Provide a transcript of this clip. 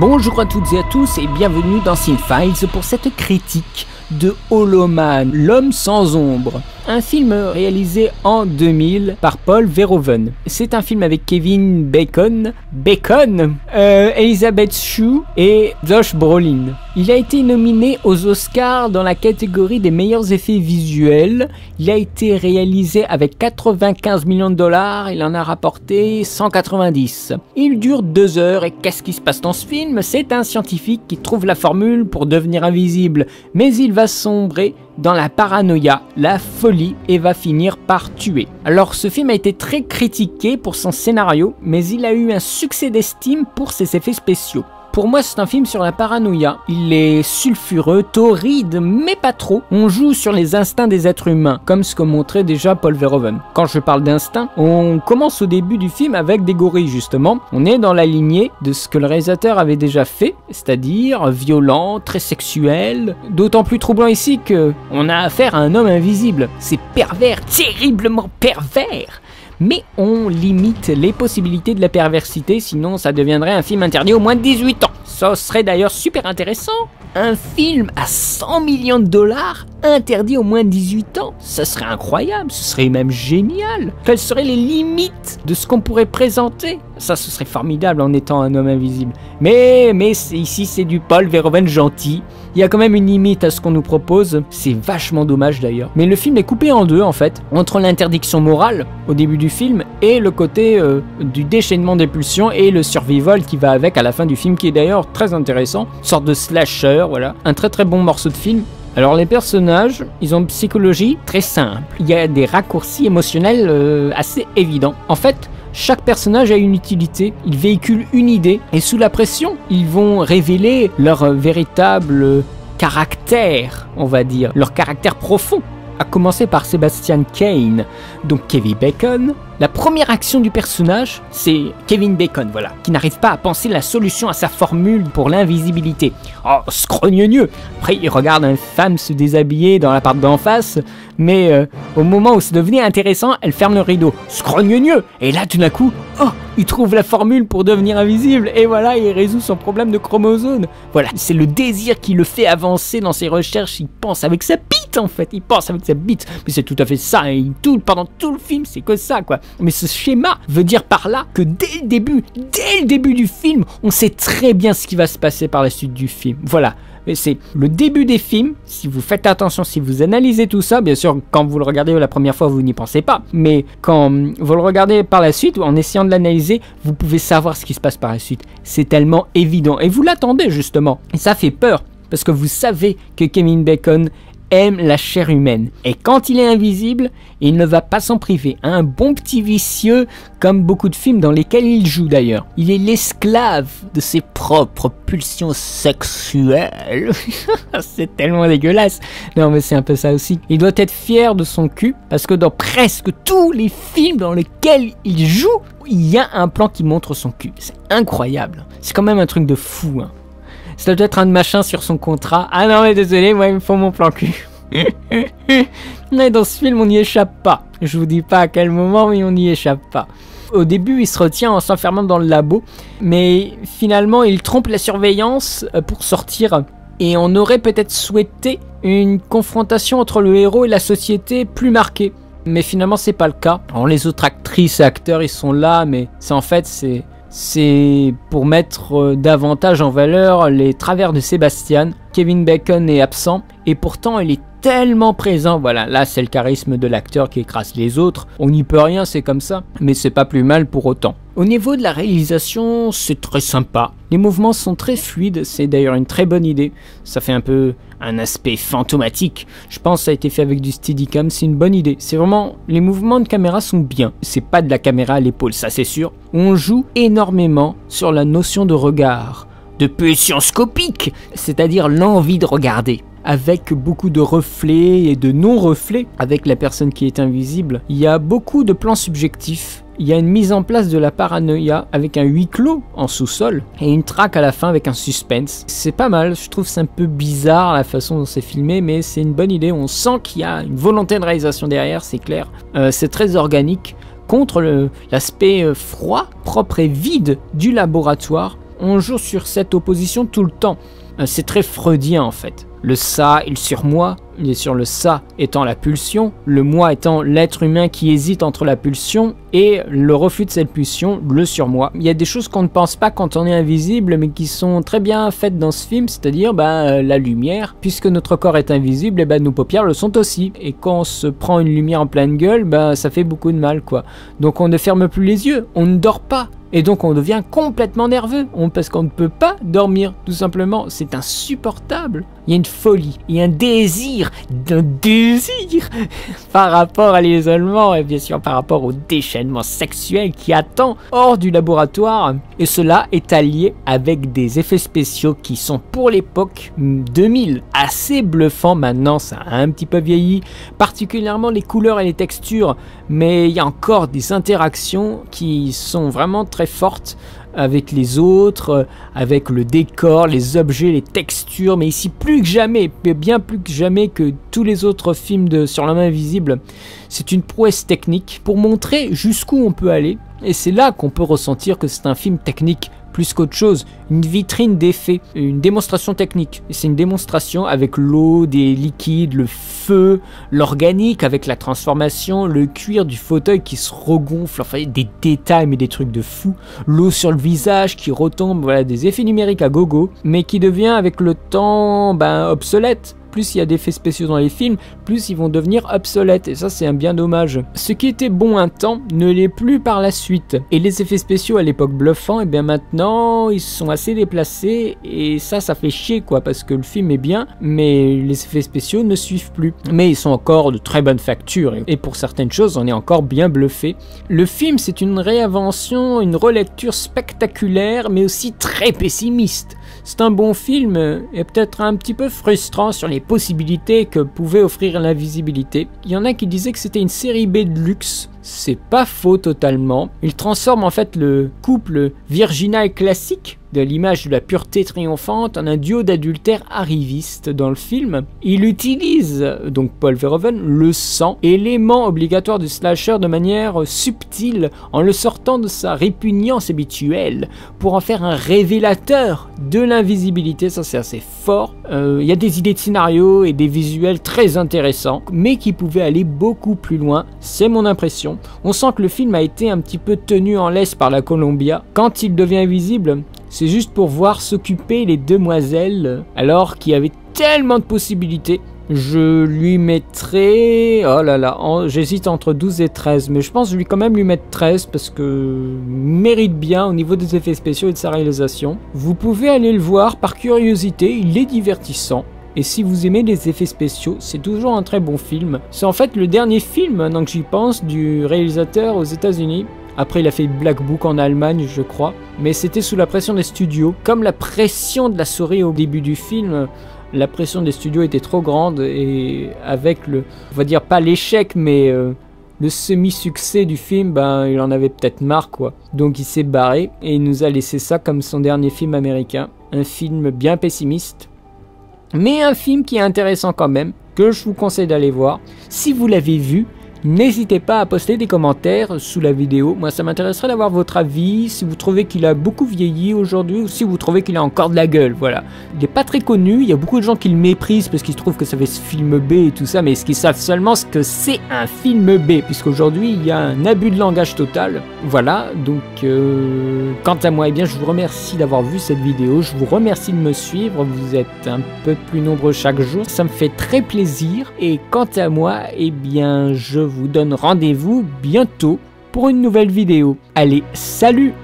Bonjour à toutes et à tous et bienvenue dans Cinefiles pour cette critique de Holoman, l'homme sans ombre. Un film réalisé en 2000 par Paul Verhoeven. C'est un film avec Kevin Bacon, Elizabeth Shue et Josh Brolin. Il a été nominé aux Oscars dans la catégorie des meilleurs effets visuels. Il a été réalisé avec 95 millions de dollars, il en a rapporté 190. Il dure 2 heures et qu'est-ce qui se passe dans ce film? C'est un scientifique qui trouve la formule pour devenir invisible, mais il va sombrer dans la paranoïa, la folie et va finir par tuer. Alors ce film a été très critiqué pour son scénario, mais il a eu un succès d'estime pour ses effets spéciaux. Pour moi, c'est un film sur la paranoïa. Il est sulfureux, torride, mais pas trop. On joue sur les instincts des êtres humains, comme ce que montrait déjà Paul Verhoeven. Quand je parle d'instinct, on commence au début du film avec des gorilles, justement. On est dans la lignée de ce que le réalisateur avait déjà fait, c'est-à-dire violent, très sexuel. D'autant plus troublant ici que on a affaire à un homme invisible. C'est pervers, terriblement pervers. Mais on limite les possibilités de la perversité, sinon ça deviendrait un film interdit aux moins de 18 ans. Ça serait d'ailleurs super intéressant. Un film à 100 millions de dollars interdit aux moins de 18 ans. Ça serait incroyable, ce serait même génial. Quelles seraient les limites de ce qu'on pourrait présenter? Ça, ce serait formidable en étant un homme invisible. Mais ici, c'est du Paul Verhoeven gentil. Il y a quand même une limite à ce qu'on nous propose. C'est vachement dommage d'ailleurs. Mais le film est coupé en deux en fait, entre l'interdiction morale au début du film et le côté du déchaînement des pulsions et le survival qui va avec à la fin du film, qui est d'ailleurs très intéressant. Une sorte de slasher, voilà. Un très très bon morceau de film. Alors les personnages, ils ont une psychologie très simple. Il y a des raccourcis émotionnels assez évidents. En fait, chaque personnage a une utilité, ils véhiculent une idée et sous la pression, ils vont révéler leur véritable caractère, on va dire, leur caractère profond. À commencer par Sebastian Cain, donc Kevin Bacon. La première action du personnage, c'est Kevin Bacon, voilà, qui n'arrive pas à penser la solution à sa formule pour l'invisibilité. Oh, scrogneux. Après, il regarde une femme se déshabiller dans l'appart d'en face, mais au moment où ça devenait intéressant, elle ferme le rideau. Scrogneux. Et là, tout d'un coup, oh, il trouve la formule pour devenir invisible, et voilà, il résout son problème de chromosome. Voilà, c'est le désir qui le fait avancer dans ses recherches. Il pense avec sa bite, en fait, il pense avec sa bite. Mais c'est tout à fait ça, et pendant tout le film, c'est que ça, quoi. Mais ce schéma veut dire par là que dès le début du film, on sait très bien ce qui va se passer par la suite du film. Voilà. C'est le début des films, si vous faites attention, si vous analysez tout ça, bien sûr, quand vous le regardez la première fois, vous n'y pensez pas, mais quand vous le regardez par la suite, en essayant de l'analyser, vous pouvez savoir ce qui se passe par la suite. C'est tellement évident, et vous l'attendez justement, et ça fait peur, parce que vous savez que Kevin Bacon aime la chair humaine. Et quand il est invisible, il ne va pas s'en priver. Un bon petit vicieux, comme beaucoup de films dans lesquels il joue d'ailleurs. Il est l'esclave de ses propres pulsions sexuelles. C'est tellement dégueulasse. Non mais c'est un peu ça aussi. Il doit être fier de son cul, parce que dans presque tous les films dans lesquels il joue, il y a un plan qui montre son cul. C'est incroyable. C'est quand même un truc de fou, hein. Ça doit être un machin sur son contrat. Ah non mais désolé, moi il me faut mon plan cul. Mais dans ce film on n'y échappe pas. Je vous dis pas à quel moment, mais on n'y échappe pas. Au début il se retient en s'enfermant dans le labo, mais finalement il trompe la surveillance pour sortir. Et on aurait peut-être souhaité une confrontation entre le héros et la société plus marquée. Mais finalement c'est pas le cas. Alors, les autres actrices et acteurs ils sont là, mais c'est pour mettre davantage en valeur les travers de Sebastian. Kevin Bacon est absent et pourtant il est tellement présent. Voilà, là c'est le charisme de l'acteur qui écrase les autres. On n'y peut rien, c'est comme ça, mais c'est pas plus mal pour autant. Au niveau de la réalisation, c'est très sympa. Les mouvements sont très fluides, c'est d'ailleurs une très bonne idée. Ça fait un peu un aspect fantomatique. Je pense que ça a été fait avec du Steadicam, c'est une bonne idée. C'est vraiment, les mouvements de caméra sont bien. C'est pas de la caméra à l'épaule, ça c'est sûr. On joue énormément sur la notion de regard, de pulsion scopique, c'est-à-dire l'envie de regarder. Avec beaucoup de reflets et de non-reflets avec la personne qui est invisible. Il y a beaucoup de plans subjectifs. Il y a une mise en place de la paranoïa avec un huis clos en sous-sol et une traque à la fin avec un suspense. C'est pas mal, je trouve c'est un peu bizarre la façon dont c'est filmé, mais c'est une bonne idée. On sent qu'il y a une volonté de réalisation derrière, c'est clair. C'est très organique. Contre l'aspect froid, propre et vide du laboratoire, on joue sur cette opposition tout le temps. C'est très freudien en fait. Le ça et le surmoi, bien sûr le ça étant la pulsion, le moi étant l'être humain qui hésite entre la pulsion et le refus de cette pulsion, le surmoi. Il y a des choses qu'on ne pense pas quand on est invisible mais qui sont très bien faites dans ce film, c'est-à-dire la lumière. Puisque notre corps est invisible, et nos paupières le sont aussi. Et quand on se prend une lumière en pleine gueule, ça fait beaucoup de mal quoi. Donc on ne ferme plus les yeux, on ne dort pas. Et donc on devient complètement nerveux, parce qu'on ne peut pas dormir, tout simplement. C'est insupportable. Il y a une folie, il y a un désir par rapport à l'isolement et bien sûr par rapport au déchaînement sexuel qui attend hors du laboratoire. Et cela est allié avec des effets spéciaux qui sont pour l'époque 2000 assez bluffants. Maintenant ça a un petit peu vieilli, particulièrement les couleurs et les textures, mais il y a encore des interactions qui sont vraiment très fortes avec les autres, avec le décor, les objets, les textures, mais ici plus que jamais, bien plus que jamais que tous les autres films sur la main invisible. C'est une prouesse technique pour montrer jusqu'où on peut aller, et c'est là qu'on peut ressentir que c'est un film technique plus qu'autre chose, une vitrine d'effets, une démonstration technique. Et c'est une démonstration avec l'eau, des liquides, le feu, l'organique avec la transformation, le cuir du fauteuil qui se regonfle, enfin des détails mais des trucs de fou, l'eau sur le visage qui retombe, voilà des effets numériques à gogo, mais qui devient avec le temps obsolète. Plus il y a d'effets spéciaux dans les films, plus ils vont devenir obsolètes. Et ça, c'est un bien dommage. Ce qui était bon un temps ne l'est plus par la suite. Et les effets spéciaux à l'époque bluffants, et bien maintenant, ils sont assez déplacés. Et ça fait chier, quoi, parce que le film est bien, mais les effets spéciaux ne suivent plus. Mais ils sont encore de très bonne facture. Et pour certaines choses, on est encore bien bluffé. Le film, c'est une réinvention, une relecture spectaculaire, mais aussi très pessimiste. C'est un bon film et peut-être un petit peu frustrant sur les possibilités que pouvait offrir l'invisibilité. Il y en a qui disaient que c'était une série B de luxe. C'est pas faux totalement. Il transforme en fait le couple virginal classique de l'image de la pureté triomphante en un duo d'adultères arrivistes dans le film. Il utilise, donc Paul Verhoeven, le sang, élément obligatoire du slasher de manière subtile en le sortant de sa répugnance habituelle pour en faire un révélateur de l'invisibilité. Ça c'est assez fort. Il y a des idées de scénario et des visuels très intéressants mais qui pouvaient aller beaucoup plus loin, c'est mon impression. On sent que le film a été un petit peu tenu en laisse par la Columbia. Quand il devient invisible, c'est juste pour voir s'occuper les demoiselles, alors qu'il y avait tellement de possibilités. Je lui mettrais... Oh là là, j'hésite entre 12 et 13, mais je pense que je vais quand même lui mettre 13 parce que mérite bien au niveau des effets spéciaux et de sa réalisation. Vous pouvez aller le voir par curiosité, il est divertissant. Et si vous aimez les effets spéciaux, c'est toujours un très bon film. C'est en fait le dernier film, maintenant que j'y pense, du réalisateur aux États-Unis. Après, il a fait Black Book en Allemagne, je crois. Mais c'était sous la pression des studios. Comme la pression de la souris au début du film, la pression des studios était trop grande. Et avec on va dire pas l'échec, mais le semi-succès du film, il en avait peut-être marre, quoi. Donc il s'est barré et il nous a laissé ça comme son dernier film américain. Un film bien pessimiste. Mais un film qui est intéressant quand même, que je vous conseille d'aller voir. Si vous l'avez vu, n'hésitez pas à poster des commentaires sous la vidéo. Moi, ça m'intéresserait d'avoir votre avis, si vous trouvez qu'il a beaucoup vieilli aujourd'hui ou si vous trouvez qu'il a encore de la gueule, voilà. Il n'est pas très connu, il y a beaucoup de gens qui le méprisent parce qu'ils trouvent que ça fait ce film B et tout ça, mais ce qu'ils savent seulement, c'est que c'est un film B, puisqu'aujourd'hui, il y a un abus de langage total. Voilà, donc, quant à moi, eh bien, je vous remercie d'avoir vu cette vidéo, je vous remercie de me suivre, vous êtes un peu plus nombreux chaque jour, ça me fait très plaisir, et quant à moi, eh bien, je vous donne rendez-vous bientôt pour une nouvelle vidéo. Allez, salut!